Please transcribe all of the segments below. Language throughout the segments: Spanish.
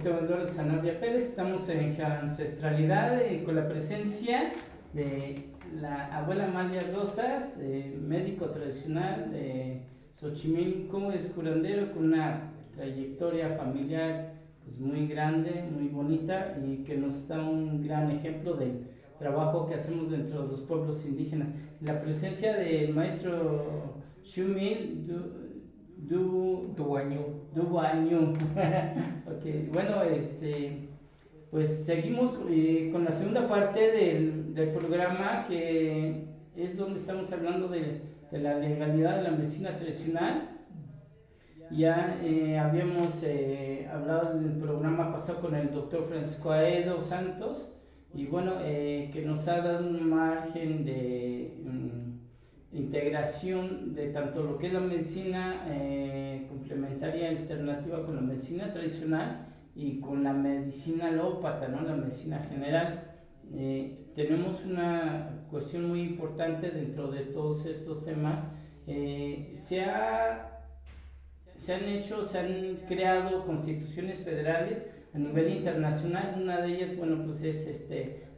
doctor Eduardo Sanabria Pérez. Estamos en Ancestralidad con la presencia de la abuela Amalia Rosas, médico tradicional de Xochimilco, es curandero con una trayectoria familiar pues muy grande, muy bonita y que nos da un gran ejemplo del trabajo que hacemos dentro de los pueblos indígenas. La presencia del maestro Shumil Dubaño. Okay. Bueno, pues seguimos con la segunda parte del programa, que es donde estamos hablando de la legalidad de la medicina tradicional. Ya habíamos hablado en el programa pasado con el doctor Francisco Aedo Santos, y bueno, que nos ha dado un margen de integración de tanto lo que es la medicina complementaria alternativa con la medicina tradicional y con la medicina alópata, ¿no? La medicina general. Tenemos una cuestión muy importante dentro de todos estos temas. Se han creado constituciones federales a nivel internacional. Una de ellas, bueno, pues es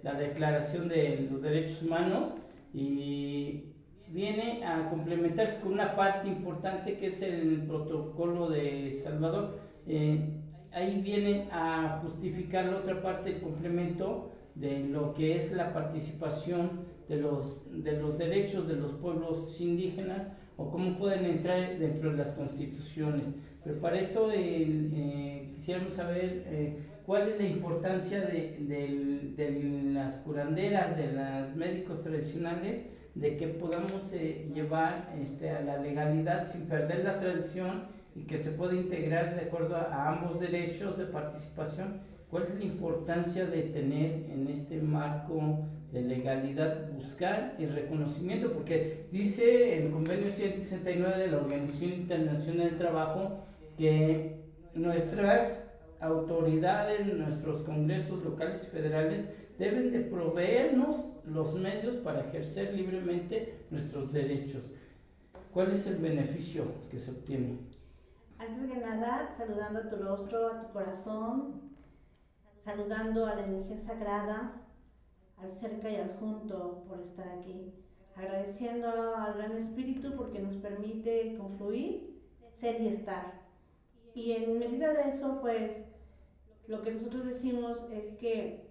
la Declaración de los Derechos Humanos, y viene a complementarse con una parte importante que es el Protocolo de Salvador. Ahí viene a justificar la otra parte, el complemento de lo que es la participación de los derechos de los pueblos indígenas, o cómo pueden entrar dentro de las constituciones. Pero para esto quisiéramos saber cuál es la importancia de las curanderas, de los médicos tradicionales, de que podamos llevar a la legalidad sin perder la tradición y que se pueda integrar de acuerdo a ambos derechos de participación. ¿Cuál es la importancia de tener en este marco de legalidad, buscar el reconocimiento? Porque dice el convenio 169 de la Organización Internacional del Trabajo que nuestras autoridades, nuestros congresos locales y federales deben de proveernos los medios para ejercer libremente nuestros derechos. ¿Cuál es el beneficio que se obtiene? Antes que nada, saludando a tu rostro, a tu corazón, saludando a la energía sagrada, al cerca y al junto por estar aquí, agradeciendo al Gran Espíritu porque nos permite confluir, ser y estar. Y en medida de eso, pues, lo que nosotros decimos es que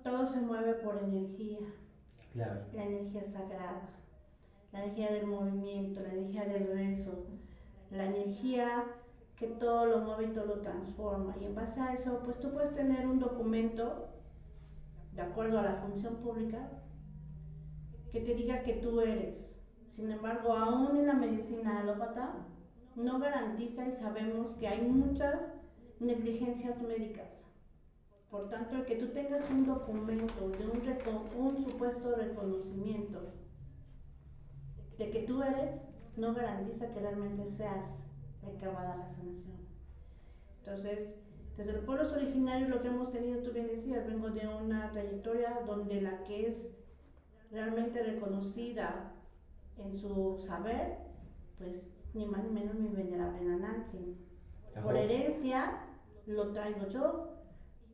todo se mueve por energía. Claro. La energía sagrada, la energía del movimiento, la energía del rezo, la energía que todo lo mueve y todo lo transforma. Y en base a eso, pues tú puedes tener un documento de acuerdo a la función pública que te diga que tú eres. Sin embargo, aún en la medicina alópata no garantiza, y sabemos que hay muchas negligencias médicas. Por tanto, el que tú tengas un documento de un supuesto reconocimiento de que tú eres, no garantiza que realmente seas el que va a dar la sanación. Entonces, desde los pueblos originarios lo que hemos tenido, tú bien decías, vengo de una trayectoria donde la que es realmente reconocida en su saber, pues ni más ni menos mi venerable Nanantzin. Por herencia lo traigo yo,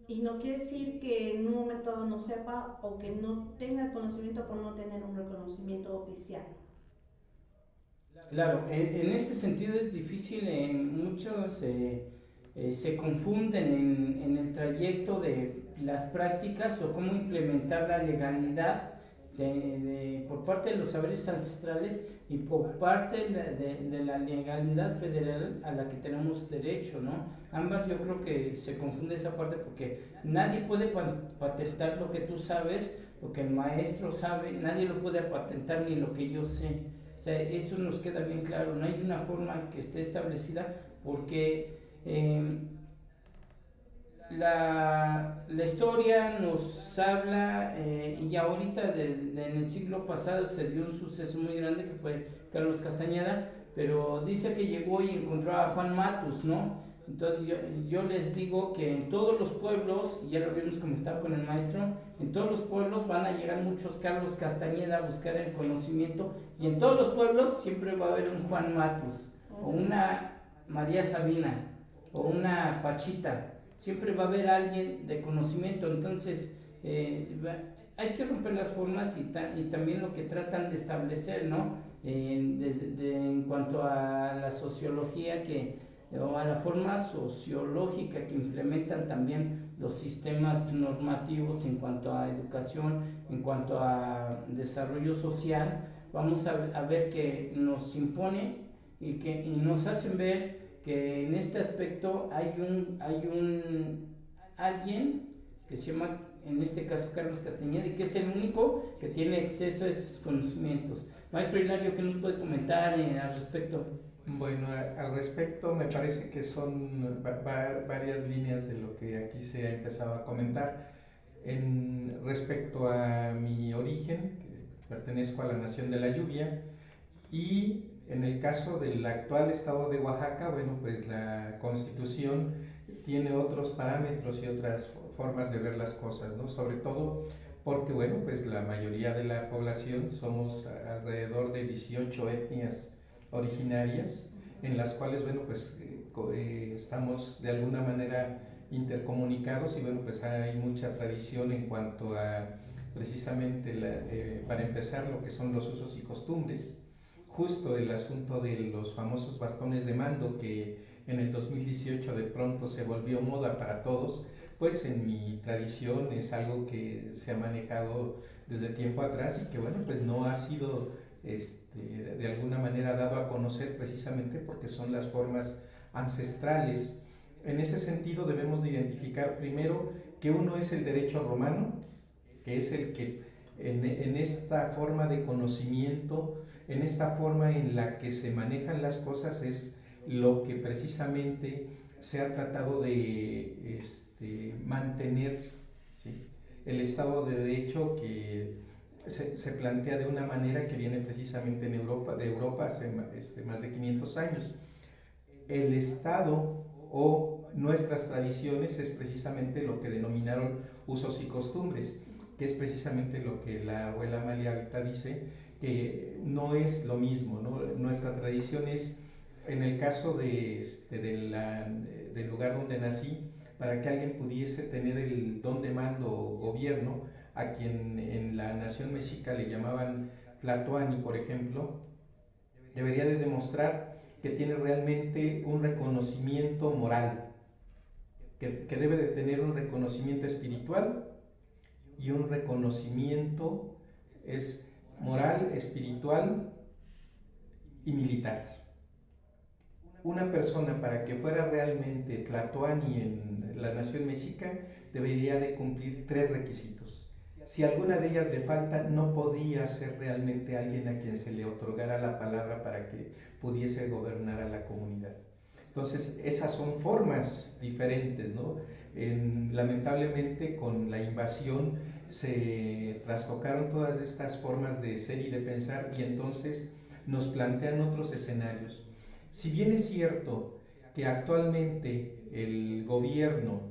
y no quiere decir que en un momento no sepa o que no tenga conocimiento por no tener un reconocimiento oficial. Claro, en ese sentido es difícil, muchos se confunden en el trayecto de las prácticas o cómo implementar la legalidad por parte de los saberes ancestrales y por parte de la legalidad federal a la que tenemos derecho, ¿no? Ambas, yo creo que se confunde esa parte, porque nadie puede patentar lo que tú sabes, lo que el maestro sabe, nadie lo puede patentar ni lo que yo sé. O sea, eso nos queda bien claro, no hay una forma que esté establecida, porque la historia nos habla, y ahorita en el siglo pasado se dio un suceso muy grande que fue Carlos Castañeda, pero dice que llegó y encontró a Juan Matus, ¿no? Entonces yo les digo que en todos los pueblos, y ya lo habíamos comentado con el maestro, en todos los pueblos van a llegar muchos Carlos Castañeda a buscar el conocimiento, y en todos los pueblos siempre va a haber un Juan Matus, o una María Sabina, o una Pachita. siempre va a haber alguien de conocimiento. Entonces, hay que romper las formas y también lo que tratan de establecer, ¿no? En cuanto a la sociología o a la forma sociológica que implementan también los sistemas normativos en cuanto a educación, en cuanto a desarrollo social, vamos a ver que nos imponen y nos hacen ver que en este aspecto hay un alguien que se llama, en este caso, Carlos Castañeda, y que es el único que tiene acceso a esos conocimientos. Maestro Hilario, ¿qué nos puede comentar al respecto? Bueno, al respecto me parece que son varias líneas de lo que aquí se ha empezado a comentar. Respecto a mi origen, que pertenezco a la Nación de la Lluvia, y en el caso del actual estado de Oaxaca, bueno, pues la Constitución tiene otros parámetros y otras formas de ver las cosas, ¿no? Sobre todo porque, bueno, pues la mayoría de la población somos alrededor de 18 etnias originarias, en las cuales, bueno, pues estamos de alguna manera intercomunicados y, bueno, pues hay mucha tradición en cuanto a precisamente, para empezar, lo que son los usos y costumbres. Justo el asunto de los famosos bastones de mando, que en el 2018 de pronto se volvió moda para todos, pues en mi tradición es algo que se ha manejado desde tiempo atrás y que, bueno, pues no ha sido de alguna manera dado a conocer, precisamente porque son las formas ancestrales. En ese sentido debemos de identificar primero que uno es el derecho romano, que es el que en esta forma de conocimiento, en esta forma en la que se manejan las cosas, es lo que precisamente se ha tratado de mantener, ¿sí? El Estado de Derecho, que se plantea de una manera que viene precisamente de Europa hace más de 500 años. El Estado o nuestras tradiciones es precisamente lo que denominaron usos y costumbres, que es precisamente lo que la abuela Amalia ahorita dice, que no es lo mismo, ¿no? Nuestra tradición es, en el caso del lugar donde nací, para que alguien pudiese tener el don de mando o gobierno, a quien en la nación mexica le llamaban Tlatoani, por ejemplo, debería de demostrar que tiene realmente un reconocimiento moral, que debe de tener un reconocimiento espiritual y un reconocimiento moral, espiritual y militar. Una persona, para que fuera realmente Tlatoani en la nación mexica, debería de cumplir 3 requisitos. Si alguna de ellas le falta, no podía ser realmente alguien a quien se le otorgara la palabra para que pudiese gobernar a la comunidad. Entonces, esas son formas diferentes, ¿no? Lamentablemente, con la invasión se trastocaron todas estas formas de ser y de pensar, y entonces nos plantean otros escenarios. Si bien es cierto que actualmente el gobierno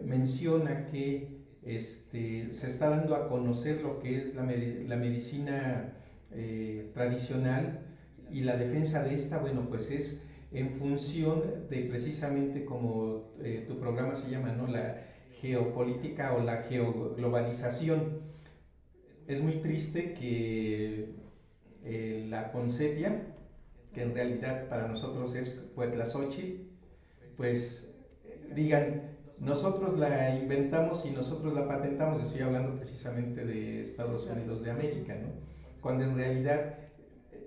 menciona que se está dando a conocer lo que es la medicina tradicional y la defensa de esta, bueno, pues es en función de precisamente como tu programa se llama, ¿no? La geopolítica o la geoglobalización. Es muy triste que la Consepia, que en realidad para nosotros es Cuetlazóchitl, pues digan, nosotros la inventamos y nosotros la patentamos. Estoy hablando precisamente de Estados Unidos de América, ¿no? Cuando en realidad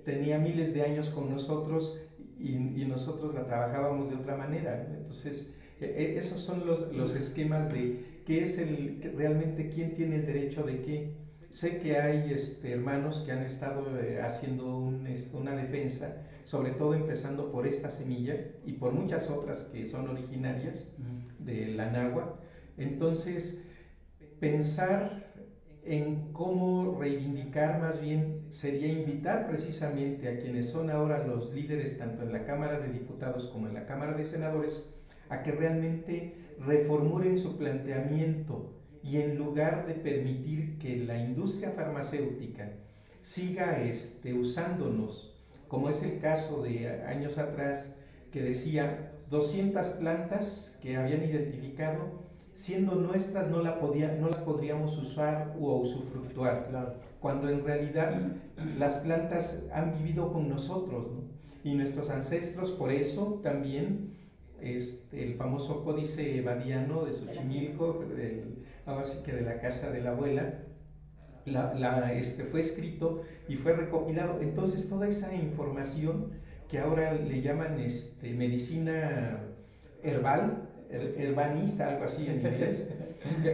tenía miles de años con nosotros y nosotros la trabajábamos de otra manera, ¿no? Entonces, esos son los esquemas de qué es realmente quién tiene el derecho de qué. Sé que hay hermanos que han estado haciendo una defensa, sobre todo empezando por esta semilla y por muchas otras que son originarias de la náhuatl. Entonces, pensar en cómo reivindicar, más bien sería invitar precisamente a quienes son ahora los líderes tanto en la Cámara de Diputados como en la Cámara de Senadores, a que realmente reformulen su planteamiento y en lugar de permitir que la industria farmacéutica siga usándonos, como es el caso de años atrás, que decía, 200 plantas que habían identificado, siendo nuestras, no las podríamos usar o usufructuar, Claro. cuando en realidad las plantas han vivido con nosotros, ¿no? Y nuestros ancestros, por eso también el famoso códice badiano de Xochimilco, ahora sí que de la casa de la abuela, fue escrito y fue recopilado. Entonces toda esa información que ahora le llaman medicina herbal, herbanista, algo así en inglés,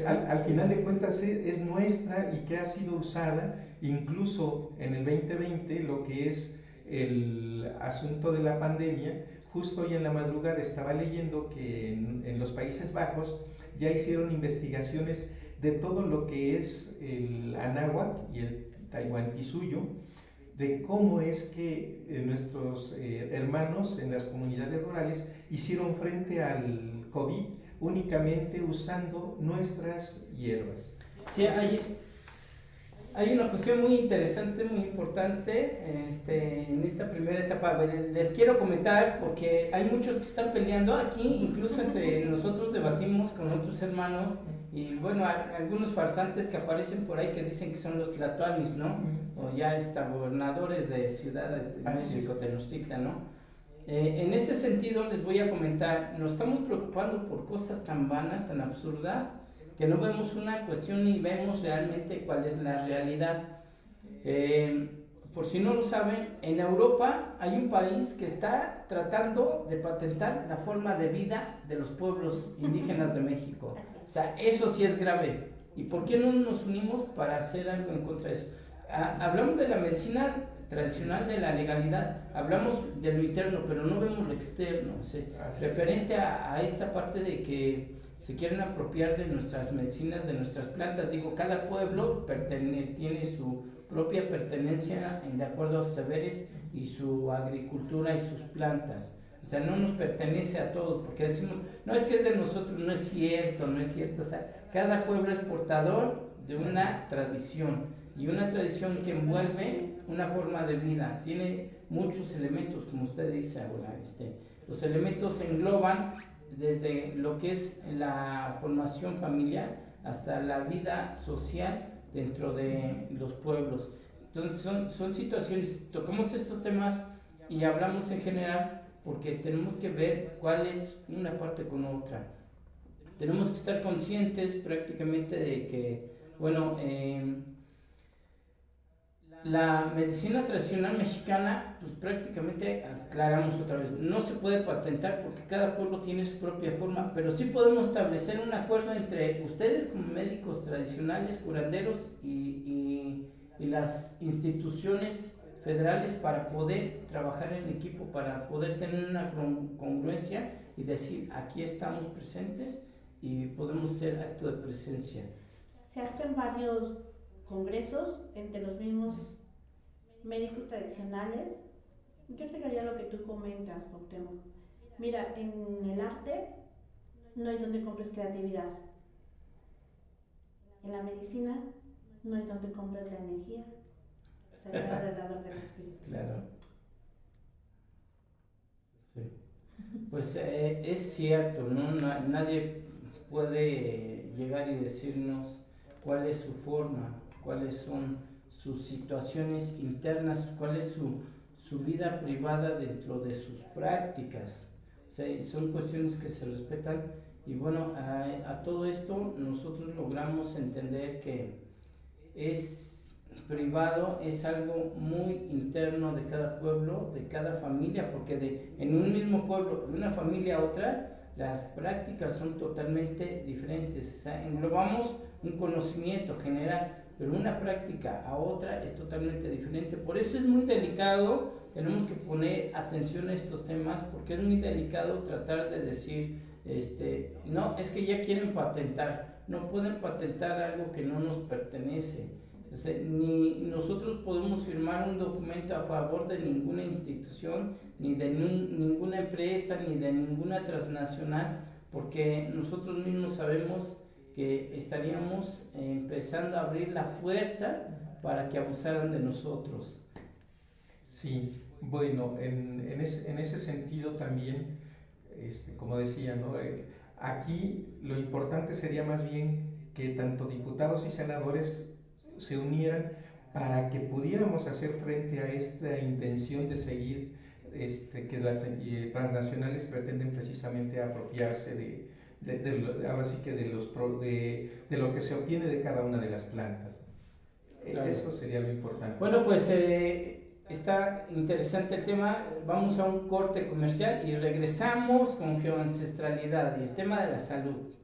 al final de cuentas es nuestra y que ha sido usada incluso en el 2020, lo que es el asunto de la pandemia. Justo hoy en la madrugada estaba leyendo que en los Países Bajos ya hicieron investigaciones de todo lo que es el anáhuac y el taiwanquisuyo, de cómo es que nuestros hermanos en las comunidades rurales hicieron frente al COVID únicamente usando nuestras hierbas. Sí, hay una cuestión muy interesante, muy importante en esta primera etapa. A ver, les quiero comentar porque hay muchos que están peleando aquí, incluso entre nosotros debatimos con otros hermanos y bueno, algunos farsantes que aparecen por ahí que dicen que son los tlatoanis, ¿no? O ya gobernadores de Ciudad de México, Tenochtitlan, ¿no? En ese sentido les voy a comentar, nos estamos preocupando por cosas tan vanas, tan absurdas, que no vemos una cuestión ni vemos realmente cuál es la realidad. Por si no lo saben, en Europa hay un país que está tratando de patentar la forma de vida de los pueblos indígenas de México. O sea, eso sí es grave. ¿Y por qué no nos unimos para hacer algo en contra de eso? Hablamos de la medicina tradicional, de la legalidad, hablamos de lo interno, pero no vemos lo externo, o sea, referente a esta parte de que se quieren apropiar de nuestras medicinas, de nuestras plantas. Digo, cada pueblo tiene su propia pertenencia de acuerdo a sus saberes y su agricultura y sus plantas. O sea, no nos pertenece a todos, porque decimos, no es que es de nosotros, no es cierto, no es cierto. O sea, cada pueblo es portador de una tradición, y una tradición que envuelve una forma de vida. Tiene muchos elementos, como usted dice ahora. Los elementos engloban desde lo que es la formación familiar hasta la vida social dentro de los pueblos. Entonces son situaciones, tocamos estos temas y hablamos en general porque tenemos que ver cuál es una parte con otra. Tenemos que estar conscientes prácticamente de que, bueno, la medicina tradicional mexicana, pues prácticamente aclaramos otra vez, no se puede patentar porque cada pueblo tiene su propia forma, pero sí podemos establecer un acuerdo entre ustedes como médicos tradicionales, curanderos y las instituciones federales para poder trabajar en equipo, para poder tener una congruencia y decir, aquí estamos presentes y podemos hacer acto de presencia. Se hacen varios congresos entre los mismos médicos tradicionales. Yo agregaría lo que tú comentas, Cuauhtémoc. Mira, en el arte no hay donde compres creatividad. En la medicina no hay donde compres la energía sagrada del dador del espíritu. Claro. Sí. Pues es cierto, ¿no? Nadie puede llegar y decirnos cuál es su forma, cuáles son sus situaciones internas, cuál es su vida privada dentro de sus prácticas. O sea, son cuestiones que se respetan y bueno, a todo esto nosotros logramos entender que es privado, es algo muy interno de cada pueblo, de cada familia, porque en un mismo pueblo, de una familia a otra, las prácticas son totalmente diferentes. O sea, englobamos un conocimiento general, pero una práctica a otra es totalmente diferente. Por eso es muy delicado, tenemos que poner atención a estos temas, porque es muy delicado tratar de decir, no, es que ya quieren patentar. No pueden patentar algo que no nos pertenece. O sea, ni nosotros podemos firmar un documento a favor de ninguna institución, ni de ninguna empresa, ni de ninguna transnacional, porque nosotros mismos sabemos que estaríamos empezando a abrir la puerta para que abusaran de nosotros. Sí, bueno, en ese sentido también como decía, ¿no? Aquí lo importante sería más bien que tanto diputados y senadores se unieran para que pudiéramos hacer frente a esta intención de seguir que las transnacionales pretenden precisamente apropiarse ahora sí que de lo que se obtiene de cada una de las plantas. Claro. Eso sería lo importante. Bueno, pues está interesante el tema. Vamos a un corte comercial y regresamos con geoancestralidad y el tema de la salud.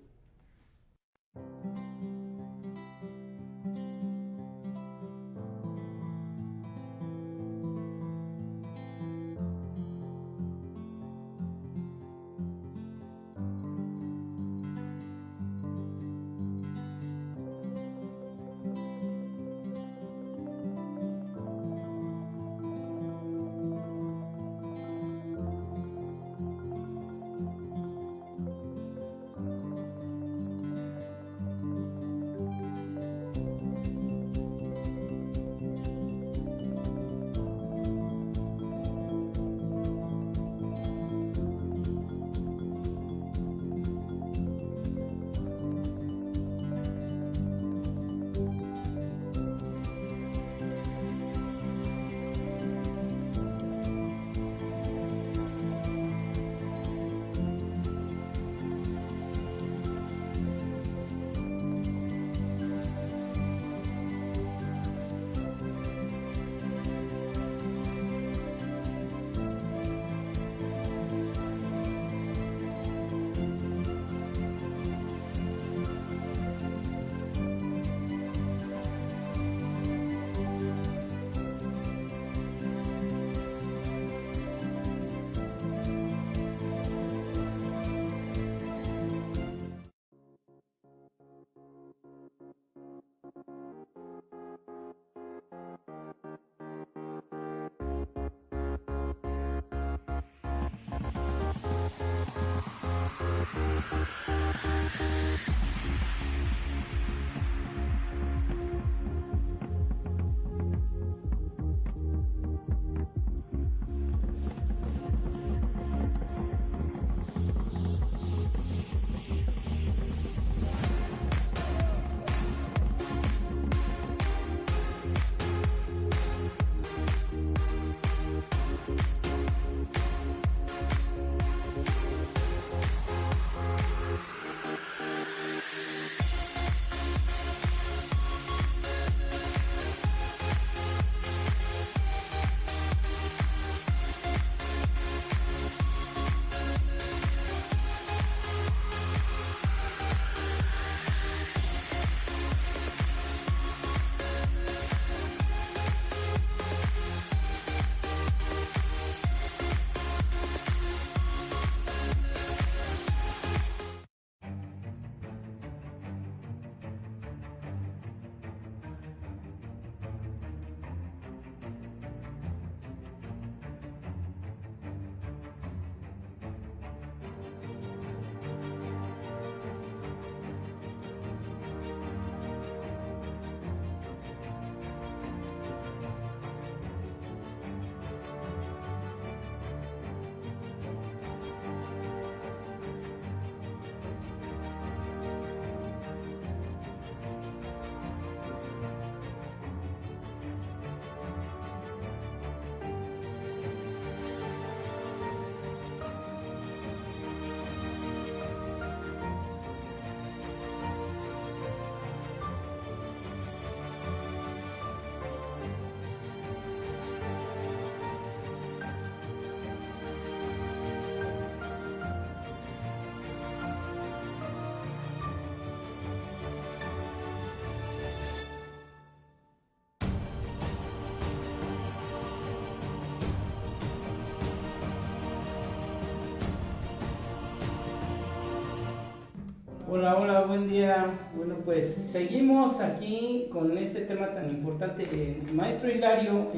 Hola, hola, buen día. Bueno, pues seguimos aquí con este tema tan importante, maestro Hilario,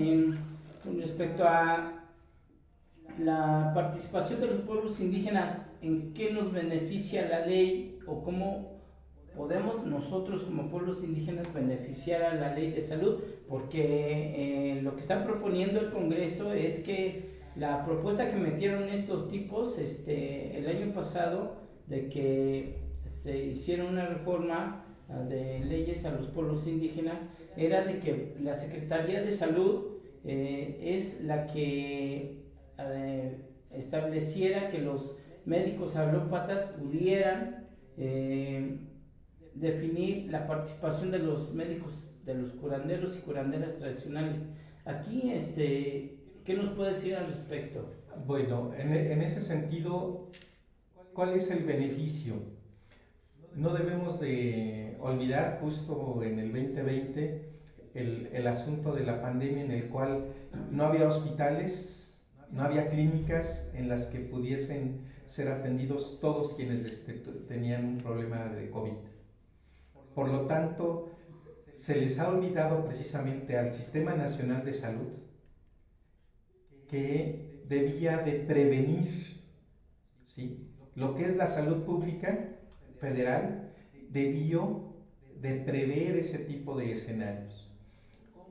con respecto a la participación de los pueblos indígenas. ¿En qué nos beneficia la ley o cómo podemos nosotros como pueblos indígenas beneficiar a la ley de salud? Porque lo que está proponiendo el Congreso es que la propuesta que metieron estos tipos el año pasado de que se hiciera una reforma de leyes a los pueblos indígenas era de que la Secretaría de Salud es la que estableciera que los médicos alópatas pudieran definir la participación de los médicos, de los curanderos y curanderas tradicionales. Aquí, ¿qué nos puede decir al respecto? Bueno, en ese sentido, ¿cuál es el beneficio? No debemos de olvidar justo en el 2020 el asunto de la pandemia, en el cual no había hospitales, no había clínicas en las que pudiesen ser atendidos todos quienes tenían un problema de COVID. Por lo tanto, se les ha olvidado precisamente al Sistema Nacional de Salud que debía de prevenir, ¿sí? Lo que es la salud pública federal debió de prever ese tipo de escenarios.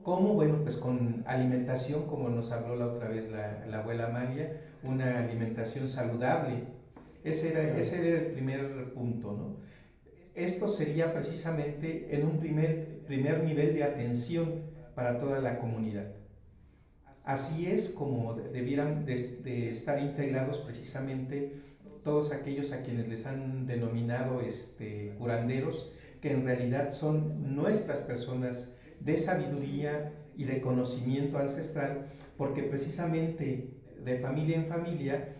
¿Cómo? Bueno, pues con alimentación, como nos habló la otra vez la abuela Amalia, una alimentación saludable. Ese era el primer punto, ¿no? Esto sería precisamente en un primer nivel de atención para toda la comunidad. Así es como debieran de estar integrados precisamente todos aquellos a quienes les han denominado curanderos, que en realidad son nuestras personas de sabiduría y de conocimiento ancestral, porque precisamente de familia en familia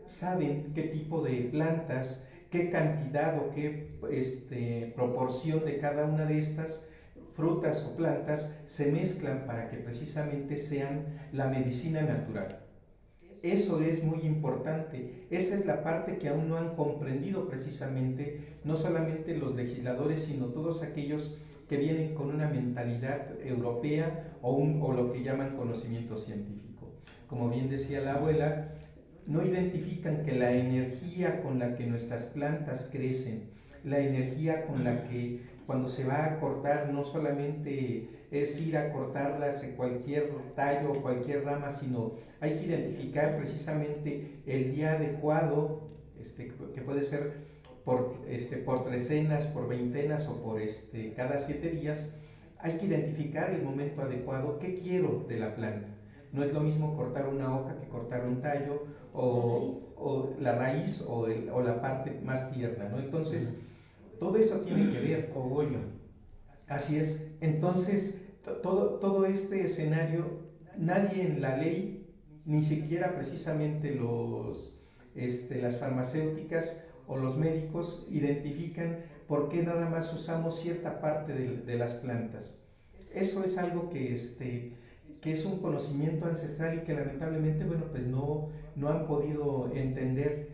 saben qué tipo de plantas, qué cantidad o qué proporción de cada una de estas frutas o plantas se mezclan para que precisamente sean la medicina natural. Eso es muy importante. Esa es la parte que aún no han comprendido precisamente, no solamente los legisladores, sino todos aquellos que vienen con una mentalidad europea o lo que llaman conocimiento científico. Como bien decía la abuela, no identifican que la energía con la que nuestras plantas crecen, la energía con la que cuando se va a cortar no solamente es ir a cortarlas en cualquier tallo o cualquier rama, sino hay que identificar precisamente el día adecuado, que puede ser por trecenas, por veintenas o por cada 7 días. Hay que identificar el momento adecuado, qué quiero de la planta. No es lo mismo cortar una hoja que cortar un tallo o la raíz o la parte más tierna, ¿no? Entonces, todo eso tiene que ver. Cogollo. Así es. Entonces, todo este escenario, nadie en la ley, ni siquiera precisamente las farmacéuticas o los médicos identifican por qué nada más usamos cierta parte de las plantas. Eso es algo que es un conocimiento ancestral y que lamentablemente, bueno, pues no han podido entender.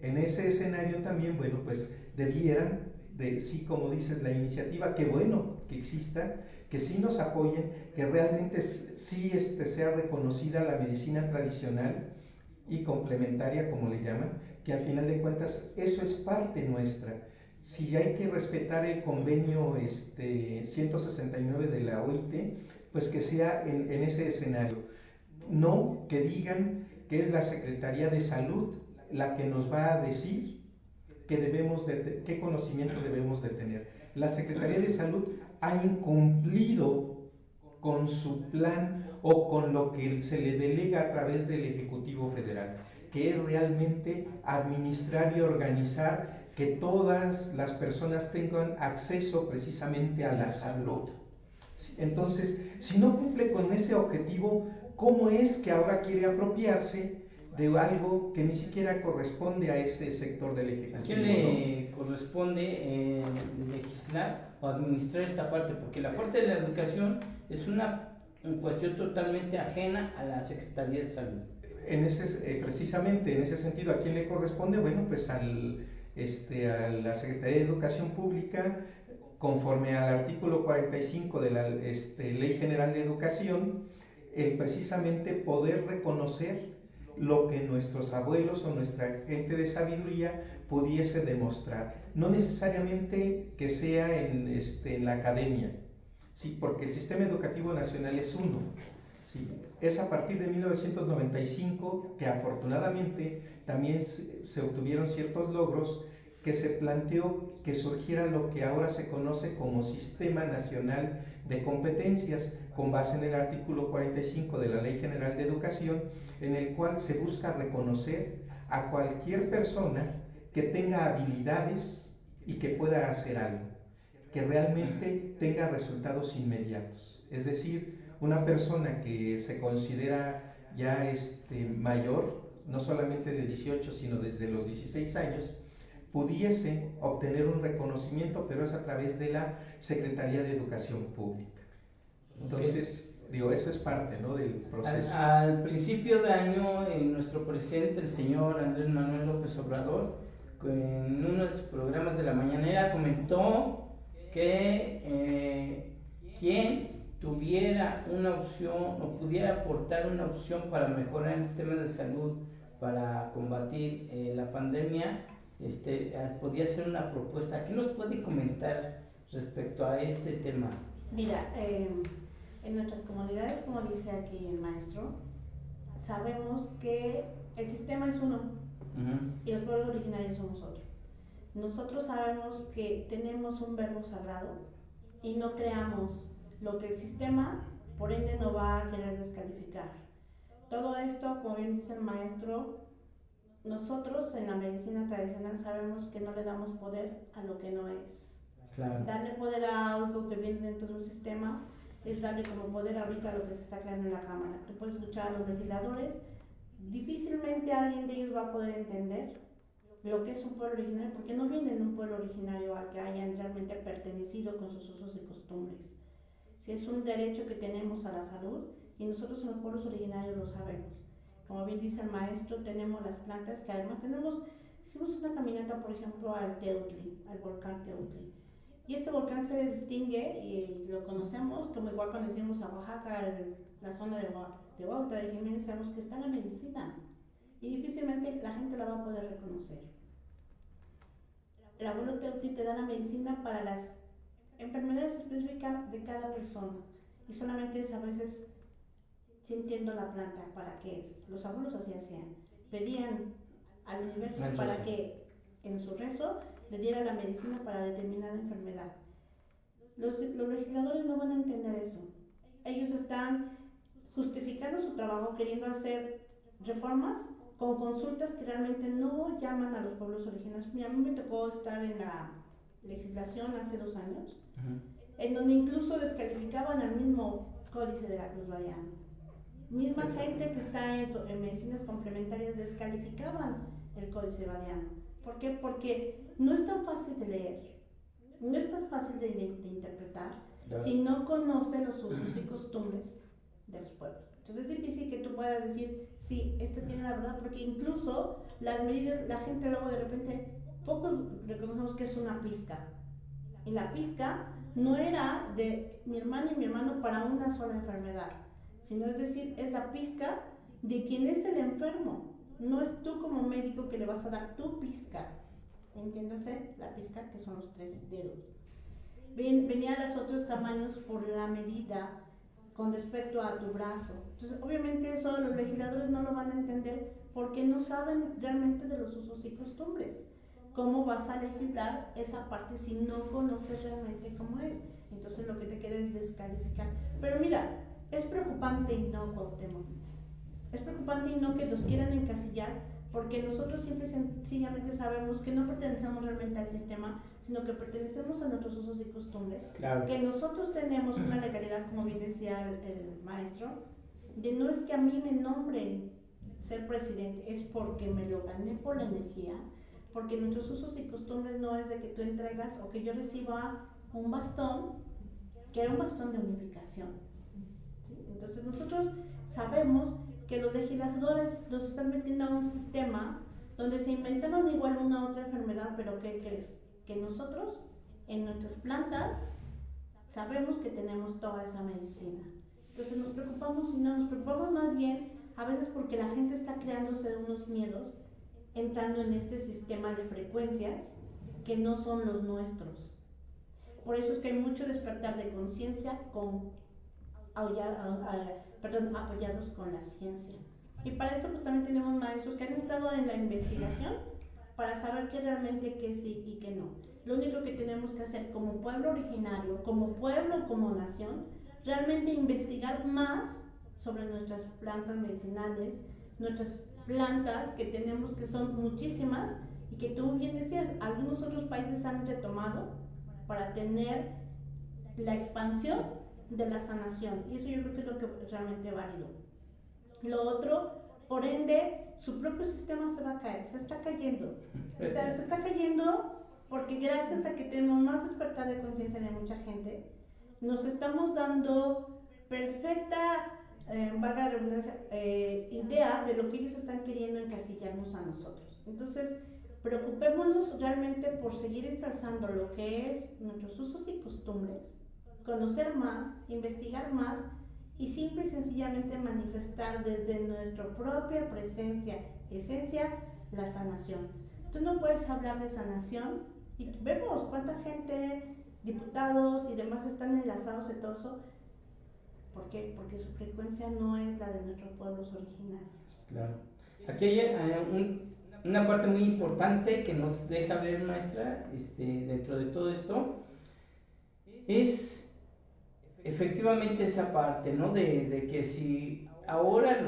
En ese escenario también, bueno, pues debieran sí, como dices, la iniciativa, qué bueno que exista, que sí nos apoyen, que realmente sí sea reconocida la medicina tradicional y complementaria, como le llaman, que al final de cuentas eso es parte nuestra. Si hay que respetar el convenio 169 de la OIT, pues que sea en ese escenario. No que digan que es la Secretaría de Salud la que nos va a decir qué conocimiento debemos de tener. La Secretaría de Salud ha incumplido con su plan o con lo que se le delega a través del Ejecutivo Federal, que es realmente administrar y organizar que todas las personas tengan acceso precisamente a la salud. Entonces, si no cumple con ese objetivo, ¿cómo es que ahora quiere apropiarse de algo que ni siquiera corresponde a ese sector del Ejecutivo? ¿A quién le corresponde legislar o administrar esta parte? Porque la parte de la educación es una cuestión totalmente ajena a la Secretaría de Salud. Precisamente en ese sentido, ¿a quién le corresponde? Bueno, pues a la Secretaría de Educación Pública, conforme al artículo 45 de la Ley General de Educación, precisamente poder reconocer lo que nuestros abuelos o nuestra gente de sabiduría pudiese demostrar. No necesariamente que sea en la academia, sí, porque el sistema educativo nacional es uno, Sí, es a partir de 1995 que afortunadamente también se obtuvieron ciertos logros, que se planteó que surgiera lo que ahora se conoce como Sistema Nacional de Competencias, con base en el artículo 45 de la Ley General de Educación, en el cual se busca reconocer a cualquier persona que tenga habilidades y que pueda hacer algo, que realmente tenga resultados inmediatos. Es decir, una persona que se considera ya mayor, no solamente de 18, sino desde los 16 años, pudiese obtener un reconocimiento, pero es a través de la Secretaría de Educación Pública. Entonces, digo, eso es parte, ¿no?, del proceso. Al principio de año, nuestro presidente, el señor Andrés Manuel López Obrador, en uno de sus programas de la mañanera comentó que quien tuviera una opción o pudiera aportar una opción para mejorar el sistema de salud para combatir la pandemia, podía ser una propuesta. ¿Qué nos puede comentar respecto a este tema? Mira, en nuestras comunidades, como dice aquí el maestro, sabemos que el sistema es uno y los pueblos originarios somos otro. Nosotros sabemos que tenemos un verbo sagrado y no creamos lo que el sistema, por ende, no va a querer descalificar. Todo esto, como bien dice el maestro, nosotros en la medicina tradicional sabemos que no le damos poder a lo que no es. Claro. Darle poder a algo que viene dentro de un sistema es darle como poder ahorita a lo que se está creando en la Cámara. Tú puedes escuchar a los legisladores, difícilmente alguien de ellos va a poder entender lo que es un pueblo originario, porque no vienen de un pueblo originario al que hayan realmente pertenecido con sus usos y costumbres. Si es un derecho que tenemos a la salud, y nosotros en los pueblos originarios lo sabemos. Como bien dice el maestro, tenemos las plantas que además hicimos una caminata, por ejemplo, al Teutli, al volcán Teutli. Y este volcán se distingue, y lo conocemos, como igual cuando decimos a Oaxaca, la zona de Huautla de Jiménez, sabemos que está la medicina. Y difícilmente la gente la va a poder reconocer. El abuelo Teutli te da la medicina para las enfermedades específicas de cada persona. Y solamente es a veces sintiendo la planta, ¿para qué es? Los abuelos así hacían. Pedían al universo para que en su rezo le diera la medicina para determinada enfermedad. Los legisladores no van a entender eso. Ellos están justificando su trabajo queriendo hacer reformas con consultas que realmente no llaman a los pueblos originarios. Mira, a mí me tocó estar en la legislación hace 2 años, en donde incluso descalificaban al mismo códice de la Cruz Variana. Misma gente que está en medicinas complementarias descalificaban el códice variano. ¿Por qué? Porque no es tan fácil de leer, no es tan fácil de interpretar, claro, si no conoce los usos y costumbres de los pueblos. Entonces es difícil que tú puedas decir, sí, tiene la verdad, porque incluso las medidas, la gente luego de repente, pocos reconocemos que es una pizca. Y la pizca no era de mi hermano y mi hermano para una sola enfermedad, sino es decir, es la pizca de quien es el enfermo. No es tú como médico que le vas a dar tu pizca. Entiéndase, la pizca que son los 3 dedos. Venían los otros tamaños por la medida con respecto a tu brazo. Entonces, obviamente eso los legisladores no lo van a entender porque no saben realmente de los usos y costumbres. ¿Cómo vas a legislar esa parte si no conoces realmente cómo es? Entonces lo que te quiere es descalificar. Pero mira, es preocupante y no, Cuauhtémoc. Es preocupante y no que los quieran encasillar, porque nosotros siempre sencillamente sabemos que no pertenecemos realmente al sistema, sino que pertenecemos a nuestros usos y costumbres. Claro. Que nosotros tenemos una legalidad, como bien decía el maestro, de no es que a mí me nombren ser presidente, es porque me lo gané por la energía, porque nuestros usos y costumbres no es de que tú entregas o que yo reciba un bastón, que era un bastón de unificación. ¿Sí? Entonces nosotros sabemos que los legisladores nos están metiendo a un sistema donde se inventaron igual una otra enfermedad, pero ¿qué crees? Que nosotros en nuestras plantas sabemos que tenemos toda esa medicina. Entonces nos preocupamos y no nos preocupamos más bien a veces porque la gente está creándose unos miedos entrando en este sistema de frecuencias que no son los nuestros. Por eso es que hay mucho despertar de conciencia con perdón, apoyados con la ciencia. Y para eso pues también tenemos maestros que han estado en la investigación para saber qué realmente qué sí y qué no. Lo único que tenemos que hacer como pueblo originario, como pueblo, como nación, realmente investigar más sobre nuestras plantas medicinales, nuestras plantas que tenemos, que son muchísimas y que tú bien decías, algunos otros países han retomado para tener la expansión de la sanación, y eso yo creo que es lo que es realmente válido. Lo otro, por ende, su propio sistema se va a caer, se está cayendo. O sea, se está cayendo porque gracias a que tenemos más despertar de conciencia de mucha gente, nos estamos dando perfecta, vaga redundancia, idea de lo que ellos están queriendo encasillarnos a nosotros. Entonces, preocupémonos realmente por seguir ensalzando lo que es nuestros usos y costumbres, conocer más, investigar más y simple y sencillamente manifestar desde nuestra propia presencia, esencia, la sanación. Tú no puedes hablar de sanación y vemos cuánta gente, diputados y demás están enlazados en todo eso. ¿Por qué? Porque su frecuencia no es la de nuestros pueblos originarios. Claro. Aquí hay una parte muy importante que nos deja ver, maestra, dentro de todo esto, es efectivamente esa parte, ¿no? De que si ahora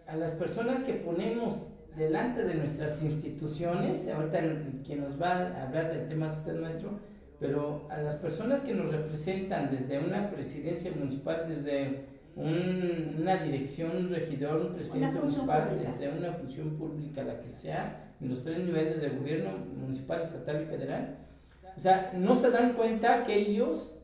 a las personas que ponemos delante de nuestras instituciones, ahorita quien nos va a hablar del tema es usted, maestro, pero a las personas que nos representan desde una presidencia municipal, desde una dirección, un regidor, un presidente municipal, desde una función pública, la que sea, en los 3 niveles de gobierno, municipal, estatal y federal, o sea, no se dan cuenta que ellos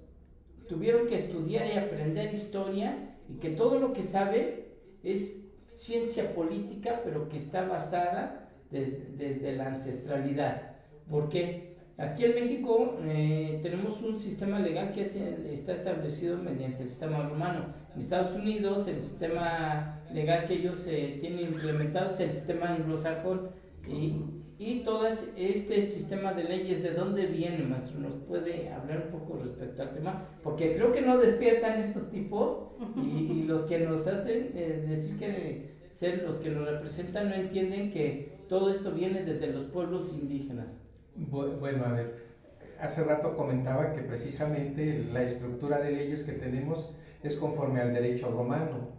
tuvieron que estudiar y aprender historia y que todo lo que sabe es ciencia política, pero que está basada desde la ancestralidad. ¿Por qué? Aquí en México tenemos un sistema legal que está establecido mediante el sistema romano. En Estados Unidos el sistema legal que ellos tienen implementado es el sistema anglosajón. Y todo este sistema de leyes, ¿de dónde viene, maestro? ¿Nos puede hablar un poco respecto al tema? Porque creo que no despiertan estos tipos y los que nos hacen decir que ser los que nos representan no entienden que todo esto viene desde los pueblos indígenas. Bueno, a ver, hace rato comentaba que precisamente la estructura de leyes que tenemos es conforme al derecho romano,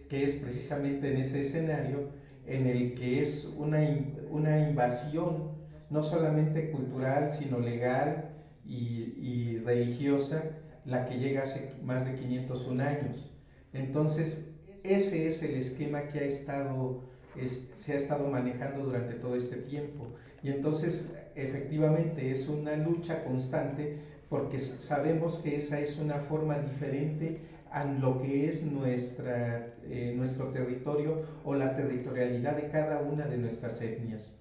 que es precisamente en ese escenario en el que es una invasión no solamente cultural, sino legal y religiosa, la que llega hace más de 501 años. Entonces, ese es el esquema que se ha estado manejando durante todo este tiempo. Y entonces, efectivamente, es una lucha constante porque sabemos que esa es una forma diferente a lo que es nuestro territorio o la territorialidad de cada una de nuestras etnias.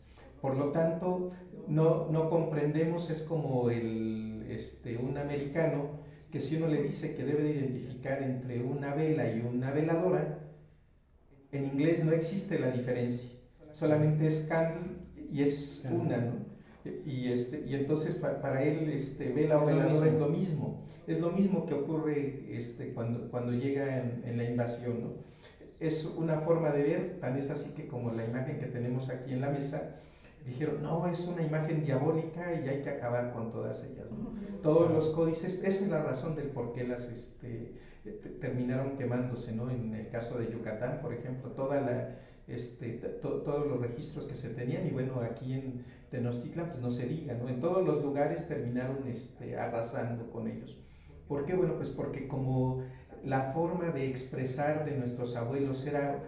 Por lo tanto, no comprendemos, es como un americano que si uno le dice que debe de identificar entre una vela y una veladora, en inglés no existe la diferencia, solamente es candle y es una, ¿no? Y entonces para él vela o veladora es lo mismo. Es lo mismo que ocurre cuando llega en la invasión, ¿no? Es una forma de ver, tan es así que como la imagen que tenemos aquí en la mesa, dijeron, no, es una imagen diabólica y hay que acabar con todas ellas, ¿no? Todos los códices, esa es la razón del por qué las terminaron quemándose, ¿no? En el caso de Yucatán, por ejemplo, todos los registros que se tenían, y bueno, aquí en Tenochtitlan, pues no se diga, ¿no? En todos los lugares terminaron arrasando con ellos. ¿Por qué? Bueno, pues porque como la forma de expresar de nuestros abuelos era,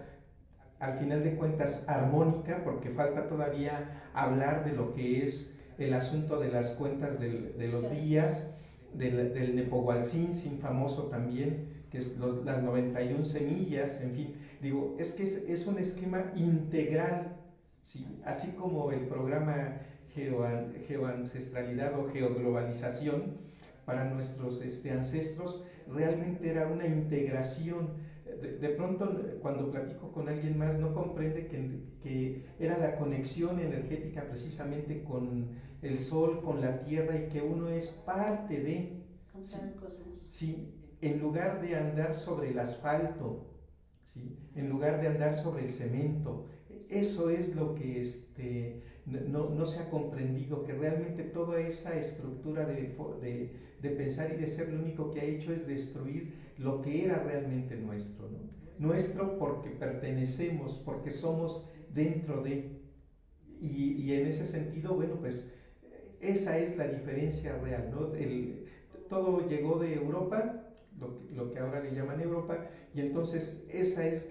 al final de cuentas, armónica, porque falta todavía hablar de lo que es el asunto de las cuentas de los días, del Nepohualcín, famoso también, que es las 91 semillas, en fin, digo, es que es un esquema integral, ¿sí? Así como el programa Geoancestralidad o Geoglobalización para nuestros ancestros, realmente era una integración. De pronto, cuando platico con alguien más, no comprende que era la conexión energética precisamente con el sol, con la tierra, y que uno es parte de... Sí, sí, en lugar de andar sobre el asfalto, ¿sí? En lugar de andar sobre el cemento. Eso es lo que no se ha comprendido, que realmente toda esa estructura de pensar y de ser lo único que ha hecho es destruir lo que era realmente nuestro, ¿no? Nuestro porque pertenecemos, porque somos dentro de, y en ese sentido, bueno, pues esa es la diferencia real, ¿no? Todo llegó de Europa, lo que ahora le llaman Europa, y entonces esa es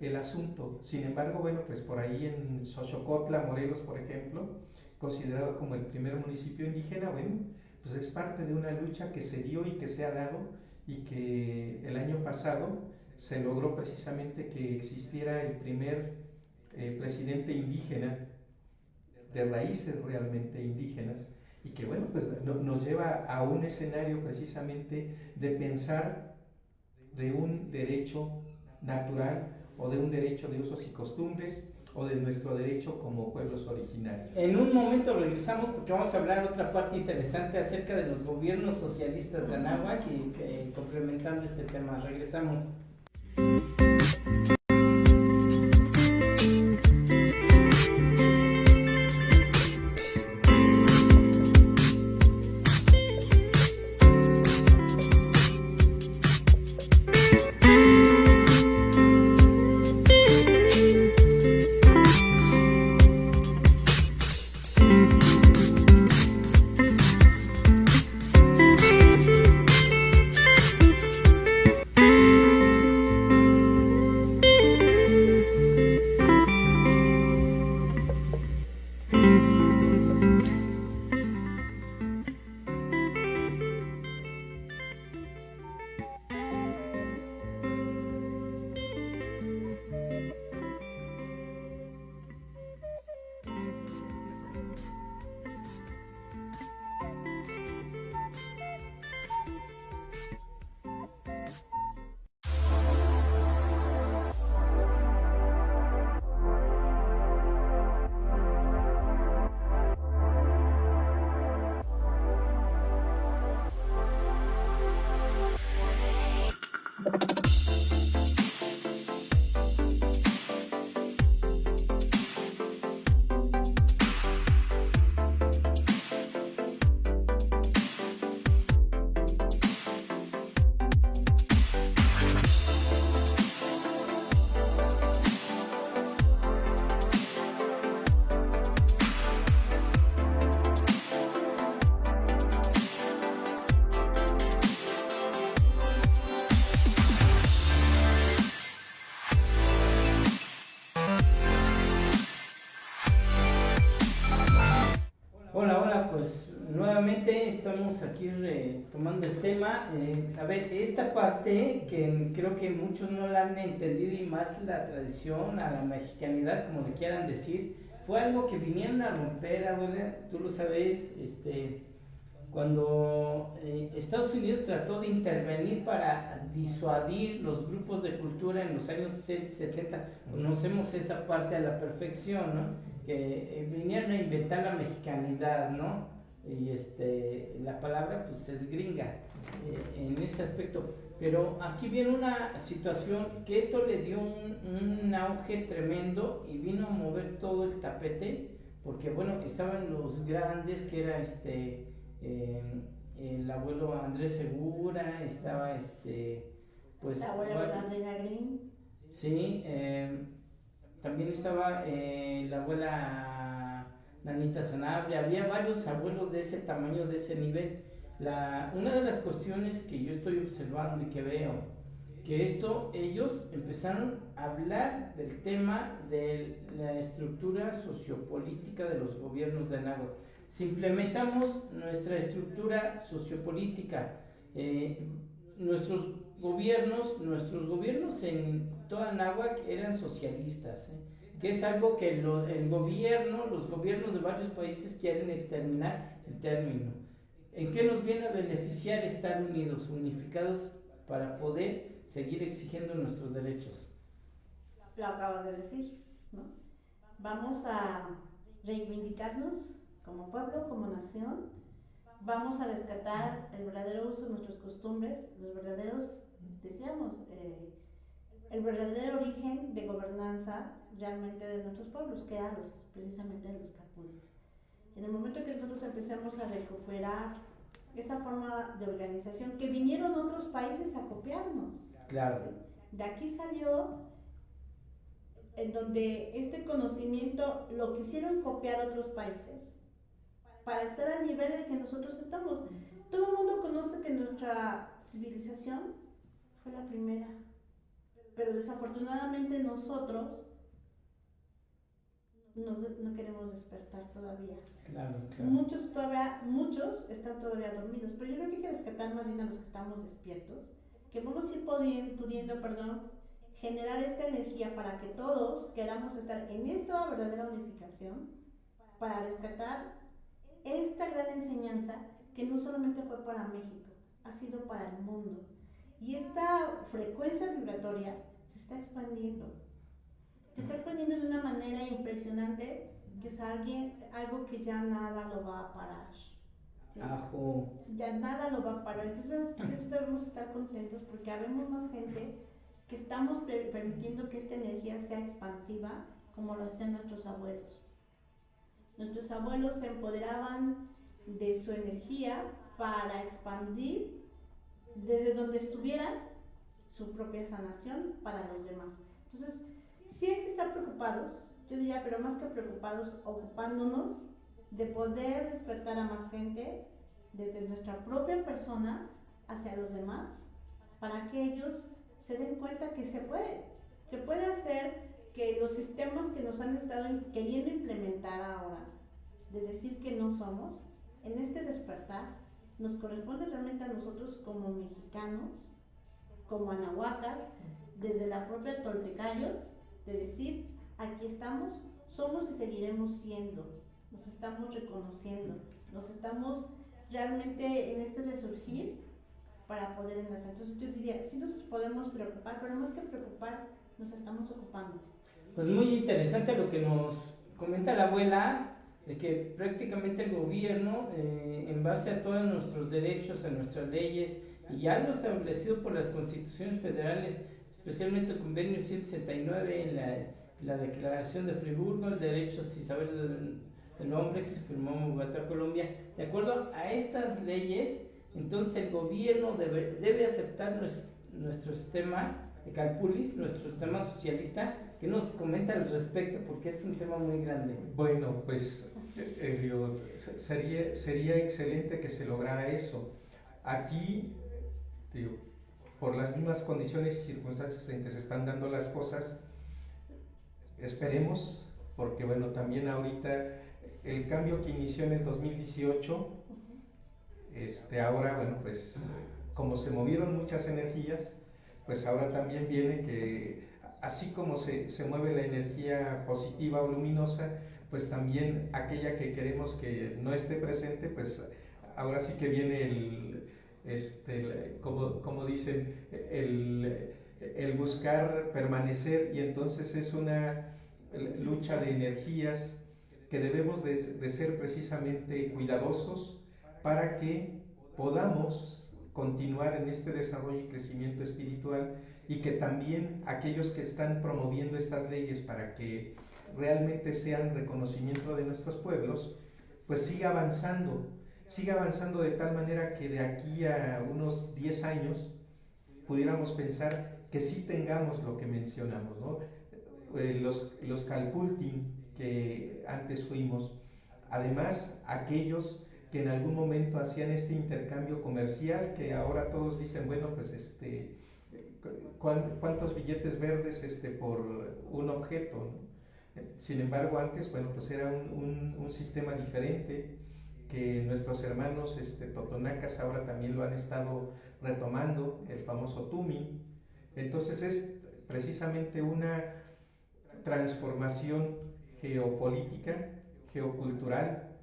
el asunto. Sin embargo, bueno, pues por ahí en Xochocotla, Morelos, por ejemplo, considerado como el primer municipio indígena, bueno, pues es parte de una lucha que se dio y que se ha dado, y que el año pasado se logró precisamente que existiera el primer presidente indígena de raíces realmente indígenas, y que bueno, pues nos lleva a un escenario precisamente de pensar de un derecho natural o de un derecho de usos y costumbres o de nuestro derecho como pueblos originarios. En un momento regresamos porque vamos a hablar otra parte interesante acerca de los gobiernos socialistas de Anáhuac y complementando este tema. Regresamos. Hola, pues nuevamente estamos aquí retomando el tema. A ver, esta parte que creo que muchos no la han entendido y más la tradición, a la mexicanidad, como le quieran decir, fue algo que vinieron a romper, abuela, tú lo sabes, cuando Estados Unidos trató de intervenir para disuadir los grupos de cultura en los años 70, conocemos esa parte a la perfección, ¿no? Que vinieron a inventar la mexicanidad, ¿no? Y la palabra pues es gringa en ese aspecto. Pero aquí viene una situación que esto le dio un auge tremendo y vino a mover todo el tapete, porque bueno, estaban los grandes que era el abuelo Andrés Segura, estaba pues la abuela Bernardina Green. Sí, también estaba la abuela Nanita Sanabria, había varios abuelos de ese tamaño, de ese nivel. Una de las cuestiones que yo estoy observando y que veo, que ellos empezaron a hablar del tema de la estructura sociopolítica de los gobiernos de Anáhuac. Si implementamos nuestra estructura sociopolítica, nuestros gobiernos en toda Anáhuac eran socialistas, que es algo que los gobiernos de varios países quieren exterminar el término. ¿En qué nos viene a beneficiar estar unidos, unificados, para poder seguir exigiendo nuestros derechos? Lo acabas de decir, ¿no? Vamos a reivindicarnos como pueblo, como nación. Vamos a rescatar el verdadero uso de nuestras costumbres, los verdaderos, decíamos, el verdadero origen de gobernanza realmente de nuestros pueblos, que eran precisamente los calpulis. En el momento que nosotros empecemos a recuperar esa forma de organización que vinieron otros países a copiarnos. Claro. De aquí salió en donde este conocimiento lo quisieron copiar otros países para estar al nivel en el que nosotros estamos. Todo el mundo conoce que nuestra civilización fue la primera, pero desafortunadamente nosotros no queremos despertar todavía. Claro. Muchos están todavía dormidos, pero yo creo que hay que rescatar más bien a los que estamos despiertos, que vamos a ir pudiendo, generar esta energía para que todos queramos estar en esta verdadera unificación, para rescatar esta gran enseñanza que no solamente fue para México, ha sido para el mundo. Y esta frecuencia vibratoria se está expandiendo de una manera impresionante, que es algo que ya nada lo va a parar. ¿Sí? Ya nada lo va a parar. Entonces debemos estar contentos porque habemos más gente que estamos permitiendo que esta energía sea expansiva como lo hacían nuestros abuelos. Nuestros abuelos se empoderaban de su energía para expandir desde donde estuvieran su propia sanación para los demás. Entonces, sí hay que estar preocupados, yo diría, pero más que preocupados, ocupándonos de poder despertar a más gente desde nuestra propia persona hacia los demás, para que ellos se den cuenta que se puede hacer que los sistemas que nos han estado queriendo implementar ahora, de decir que no somos, en este despertar, nos corresponde realmente a nosotros como mexicanos, como anahuacas, desde la propia Toltecayo, de decir, aquí estamos, somos y seguiremos siendo, nos estamos reconociendo, nos estamos realmente en este resurgir para poder enlazar. Entonces yo diría, sí nos podemos preocupar, pero más que preocupar, nos estamos ocupando. Pues muy interesante lo que nos comenta la abuela, de que prácticamente el gobierno, en base a todos nuestros derechos, a nuestras leyes, y ya lo establecido por las constituciones federales, especialmente el convenio 169 en la Declaración de Friburgo, el Derechos y Saberes del Hombre, que se firmó en Bogotá, Colombia, de acuerdo a estas leyes, entonces el gobierno debe aceptar nuestro sistema de calpulis, nuestro sistema socialista. ¿Qué nos comenta al respecto? Porque es un tema muy grande. Bueno, pues sería excelente que se lograra eso. Aquí, digo, por las mismas condiciones y circunstancias en que se están dando las cosas, esperemos, porque bueno, también ahorita el cambio que inició en el 2018, ahora, bueno, pues como se movieron muchas energías, pues ahora también viene que así como se mueve la energía positiva o luminosa, pues también aquella que queremos que no esté presente, pues ahora sí que viene como dicen, el buscar permanecer, y entonces es una lucha de energías que debemos de ser precisamente cuidadosos para que podamos continuar en este desarrollo y crecimiento espiritual, y que también aquellos que están promoviendo estas leyes para que realmente sean reconocimiento de nuestros pueblos, pues siga avanzando de tal manera que de aquí a unos 10 años pudiéramos pensar que sí tengamos lo que mencionamos, ¿no? Los Calpultin que antes fuimos, además aquellos que en algún momento hacían este intercambio comercial, que ahora todos dicen, bueno, pues ¿cuántos billetes verdes por un objeto, ¿no? Sin embargo, antes, bueno, pues era un sistema diferente, que nuestros hermanos totonacas ahora también lo han estado retomando, el famoso Tumi. Entonces es precisamente una transformación geopolítica, geocultural,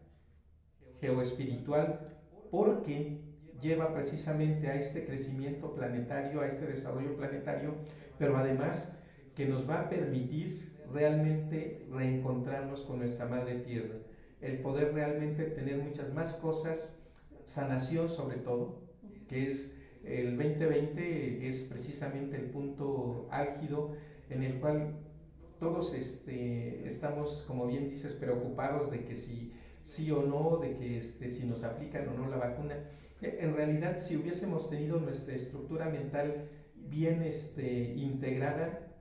geoespiritual, porque lleva precisamente a este crecimiento planetario, a este desarrollo planetario, pero además que nos va a permitir realmente reencontrarnos con nuestra madre tierra, el poder realmente tener muchas más cosas, sanación sobre todo, que es el 2020 es precisamente el punto álgido en el cual todos estamos, como bien dices, preocupados de que si sí o no, de que si nos aplican o no la vacuna. En realidad, si hubiésemos tenido nuestra estructura mental bien integrada,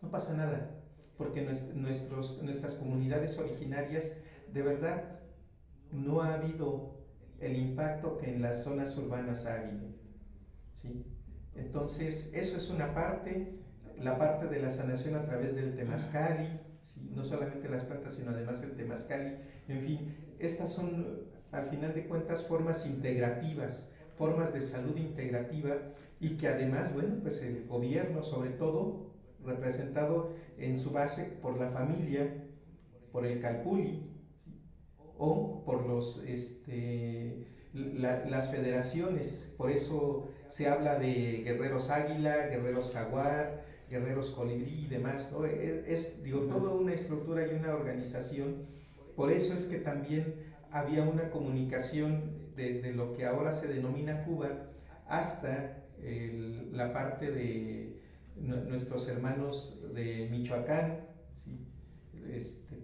no pasa nada, porque nuestras comunidades originarias, de verdad, no ha habido el impacto que en las zonas urbanas ha habido, ¿sí? Entonces, eso es una parte, la parte de la sanación a través del temazcali, ¿sí? No solamente las plantas, sino además el temazcali. En fin, estas son, al final de cuentas, formas integrativas, formas de salud integrativa, y que además, bueno, pues el gobierno, sobre todo, representado en su base por la familia, por el calpulli, ¿sí? O por las federaciones. Por eso se habla de guerreros águila, guerreros jaguar, guerreros colibrí y demás, ¿no? Digo, toda una estructura y una organización. Por eso es que también había una comunicación desde lo que ahora se denomina Cuba hasta la parte de nuestros hermanos de Michoacán, ¿sí?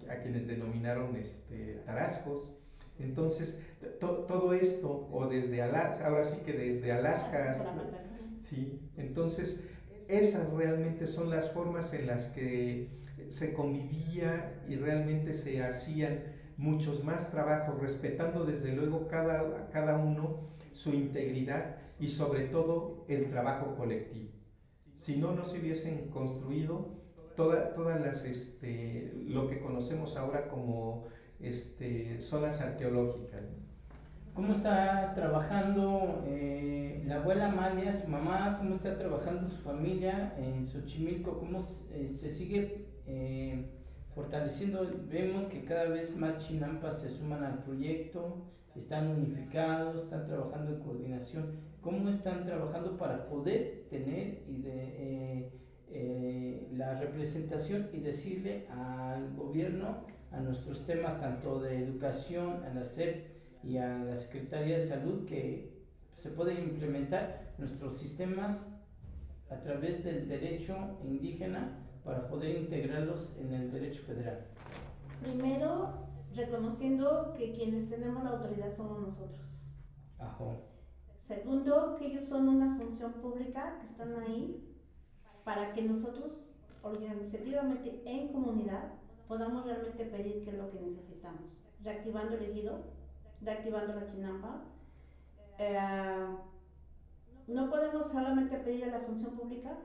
A quienes denominaron tarascos. Entonces, todo esto, o desde Alaska, ahora sí que desde Alaska hasta, ¿sí? Entonces, esas realmente son las formas en las que se convivía y realmente se hacían muchos más trabajos, respetando desde luego cada uno su integridad y sobre todo el trabajo colectivo. Si no, no se hubiesen construido todas las, lo que conocemos ahora como zonas arqueológicas. ¿Cómo está trabajando la abuela Amalia, su mamá? ¿Cómo está trabajando su familia en Xochimilco? ¿Cómo se sigue fortaleciendo? Vemos que cada vez más chinampas se suman al proyecto, están unificados, están trabajando en coordinación. ¿Cómo están trabajando para poder tener la representación y decirle al gobierno, a nuestros temas tanto de educación, a la SEP y a la Secretaría de Salud, que se pueden implementar nuestros sistemas a través del derecho indígena para poder integrarlos en el derecho federal? Primero, reconociendo que quienes tenemos la autoridad somos nosotros. Ajá. Segundo, que ellos son una función pública, que están ahí para que nosotros organizativamente en comunidad podamos realmente pedir qué es lo que necesitamos. Reactivando el ejido, reactivando la chinampa. No podemos solamente pedir a la función pública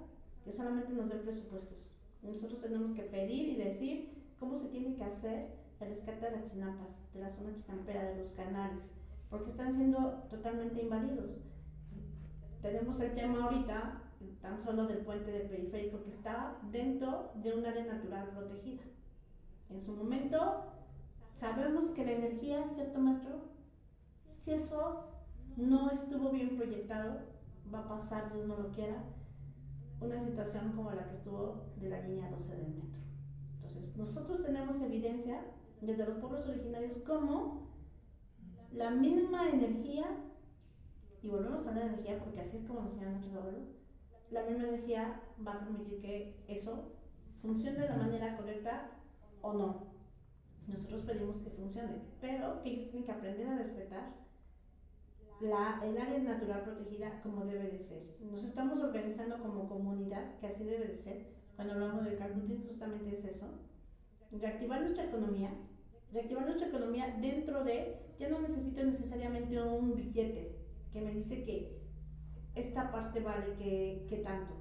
que solamente nos den presupuestos. Nosotros tenemos que pedir y decir cómo se tiene que hacer el rescate de las chinampas, de la zona chinampera, de los canales, porque están siendo totalmente invadidos. Tenemos el tema ahorita, tan solo del puente de periférico, que está dentro de un área natural protegida. En su momento, sabemos que la energía, ¿cierto, maestro? Si eso no estuvo bien proyectado, va a pasar, Dios no lo quiera, una situación como la que estuvo de la línea 12 del metro. Entonces, nosotros tenemos evidencia desde los pueblos originarios como la misma energía, y volvemos a hablar de energía porque así es como nos enseñan nuestros abuelos, la misma energía va a permitir que eso funcione de la manera correcta o no. Nosotros pedimos que funcione, pero que ellos tienen que aprender a respetar el área natural protegida como debe de ser. Nos estamos organizando como comunidad, que así debe de ser. Cuando hablamos del calpulli, justamente es eso. Reactivar nuestra economía dentro de, ya no necesito necesariamente un billete que me dice que esta parte vale que tanto.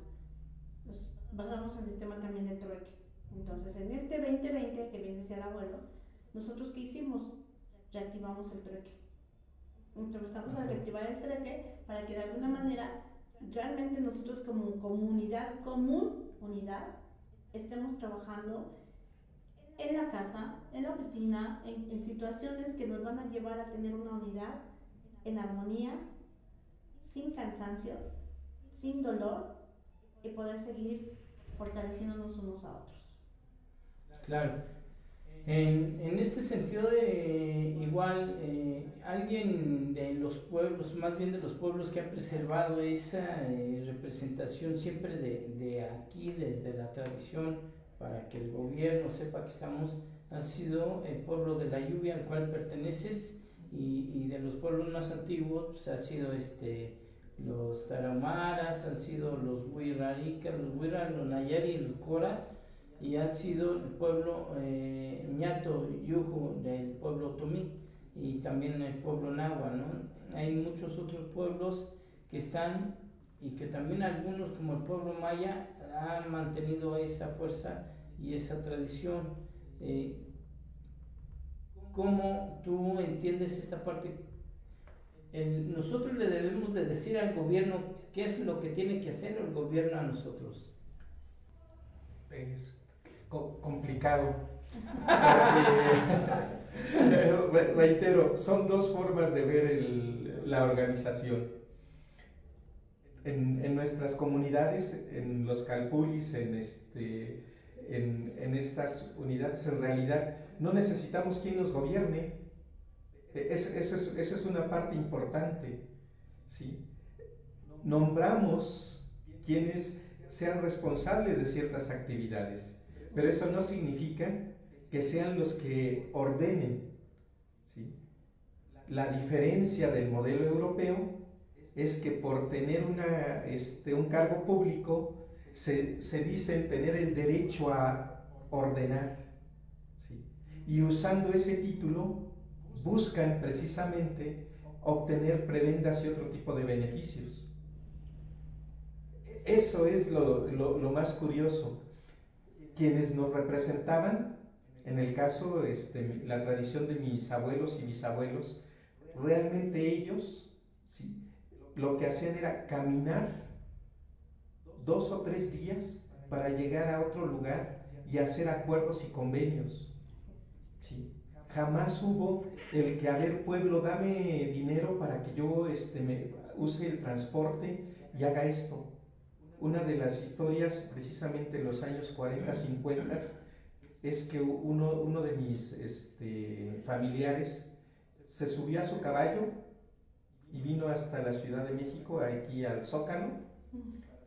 Nos basamos al sistema también de trueque. Entonces, en este 2020, que bien decía el abuelo, ¿nosotros qué hicimos? Reactivamos el trueque. Empezamos a reactivar el trueque para que de alguna manera realmente nosotros como unidad, estemos trabajando en la casa, en la oficina, en situaciones que nos van a llevar a tener una unidad en armonía, sin cansancio, sin dolor, y poder seguir fortaleciéndonos unos a otros. Claro. En este sentido, igual, alguien de los pueblos, más bien de los pueblos que ha preservado esa representación siempre de aquí, desde la tradición, para que el gobierno sepa que estamos, ha sido el pueblo de la lluvia al cual perteneces, y de los pueblos más antiguos, pues ha sido los tarahumaras, han sido los huirraricas, los huirras, los nayari y los coras, y ha sido el pueblo ñato yuju del pueblo otomí, y también el pueblo nahua, ¿no? Hay muchos otros pueblos que están, y que también algunos como el pueblo maya han mantenido esa fuerza y esa tradición. ¿Cómo tú entiendes esta parte? Nosotros le debemos de decir al gobierno qué es lo que tiene que hacer el gobierno a nosotros. Es complicado. Porque, reitero, son dos formas de ver la organización. En nuestras comunidades, en los calpulis, en estas unidades, en realidad no necesitamos quien nos gobierne. Esa es una parte importante, ¿sí? Nombramos quienes sean responsables de ciertas actividades, pero eso no significa que sean los que ordenen, ¿sí? La diferencia del modelo europeo es que por tener un cargo público se dicen tener el derecho a ordenar, ¿sí? Y usando ese título buscan precisamente obtener prebendas y otro tipo de beneficios. Eso es lo más curioso. Quienes nos representaban, en el caso, la tradición de mis abuelos y bisabuelos, realmente ellos, ¿sí?, lo que hacían era caminar 2 o 3 días para llegar a otro lugar y hacer acuerdos y convenios, ¿sí? Jamás hubo el que, a ver, pueblo, dame dinero para que yo use el transporte y haga esto. Una de las historias, precisamente en los años 40, 50, es que uno de mis familiares se subió a su caballo y vino hasta la Ciudad de México, aquí al Zócalo,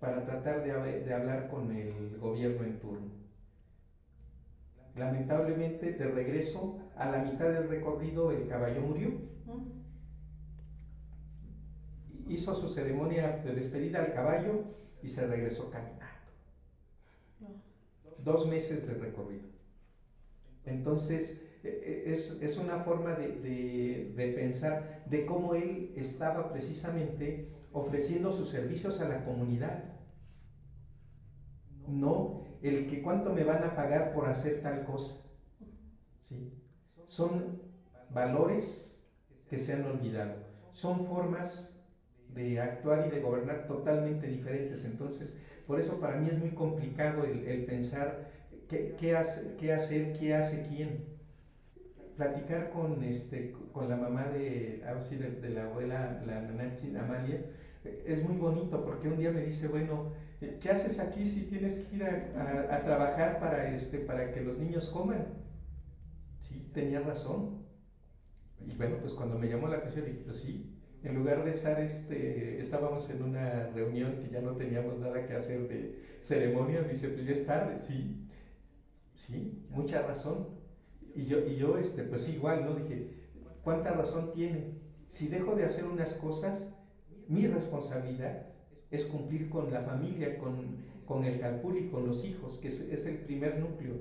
para tratar de hablar con el gobierno en turno. Lamentablemente, de regreso, a la mitad del recorrido, el caballo murió. Hizo su ceremonia de despedida al caballo y se regresó caminando. 2 meses de recorrido. Entonces, es una forma de pensar de cómo él estaba precisamente ofreciendo sus servicios a la comunidad. No el que cuánto me van a pagar por hacer tal cosa, ¿sí? Son valores que se han olvidado, son formas de actuar y de gobernar totalmente diferentes. Entonces, por eso para mí es muy complicado el pensar qué hacer, qué hace quién. Platicar con la mamá de la abuela, la Nancy Amalia, es muy bonito, porque un día me dice, bueno, ¿qué haces aquí si tienes que ir a trabajar para que los niños coman? Sí, tenía razón. Y bueno, pues cuando me llamó la atención dije, pues sí, en lugar de estar, estábamos en una reunión que ya no teníamos nada que hacer de ceremonia, dice, pues ya es tarde, sí, mucha razón. Y yo pues igual, ¿no? Dije, ¿cuánta razón tiene? Si dejo de hacer unas cosas, mi responsabilidad es cumplir con la familia, con el calpul y con los hijos, que es el primer núcleo.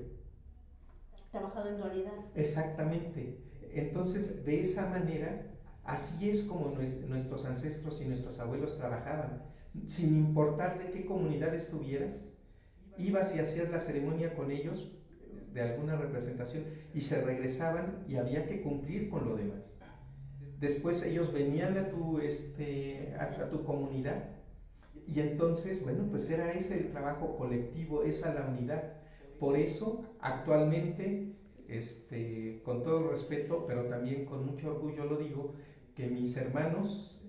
Trabajado en dualidad. Exactamente. Entonces, de esa manera, así es como nuestros ancestros y nuestros abuelos trabajaban. Sin importar de qué comunidad estuvieras, ibas y hacías la ceremonia con ellos, de alguna representación, y se regresaban y había que cumplir con lo demás. Después ellos venían a tu comunidad, y entonces, bueno, pues era ese el trabajo colectivo, esa la unidad. Por eso, actualmente, con todo respeto, pero también con mucho orgullo lo digo, que mis hermanos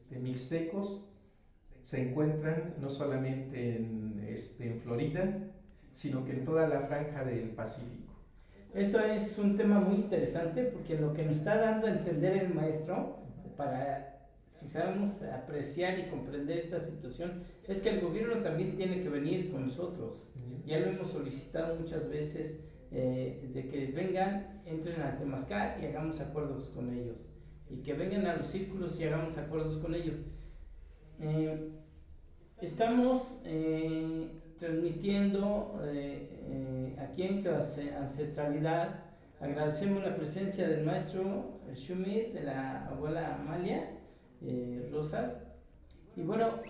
mixtecos se encuentran no solamente en Florida, sino que en toda la franja del Pacífico. Esto es un tema muy interesante porque lo que nos está dando a entender el maestro, para si sabemos apreciar y comprender esta situación, es que el gobierno también tiene que venir con nosotros. Ya lo hemos solicitado muchas veces, de que vengan, entren al Temazcal y hagamos acuerdos con ellos, y que vengan a los círculos y hagamos acuerdos con ellos. Estamos transmitiendo aquí en Ancestralidad. Agradecemos la presencia del maestro Shumir, de la abuela Amalia Rosas. Y bueno,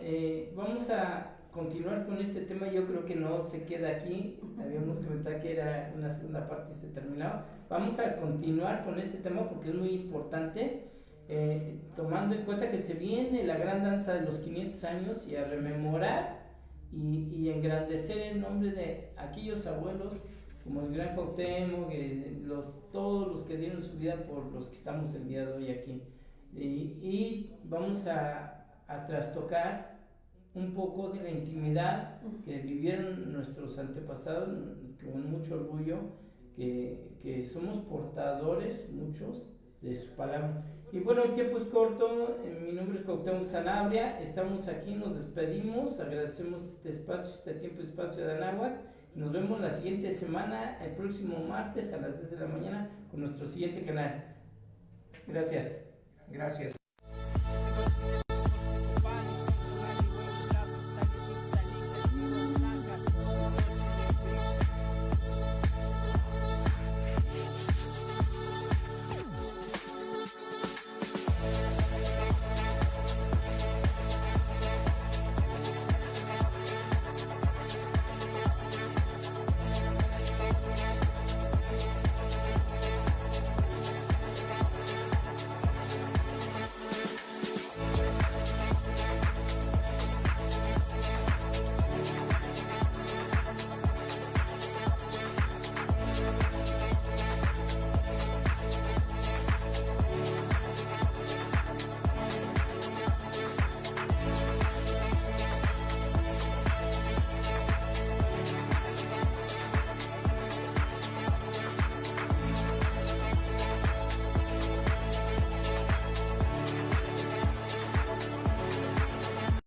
vamos a continuar con este tema. Yo creo que no se queda aquí. Habíamos comentado que era una segunda parte y se terminaba. Vamos a continuar con este tema porque es muy importante, tomando en cuenta que se viene la gran danza de los 500 años, y a rememorar y engrandecer el nombre de aquellos abuelos como el gran Cuauhtémoc, todos los que dieron su vida por los que estamos el día de hoy aquí. Y vamos a trastocar un poco de la intimidad que vivieron nuestros antepasados, con mucho orgullo, que somos portadores muchos de su palabra. Y bueno, el tiempo es corto. Mi nombre es Cuauhtémoc Sanabria. Estamos aquí, nos despedimos, agradecemos este espacio, este tiempo y espacio de Anáhuac. Nos vemos la siguiente semana, el próximo martes a las 10 de la mañana, con nuestro siguiente canal. Gracias. Gracias.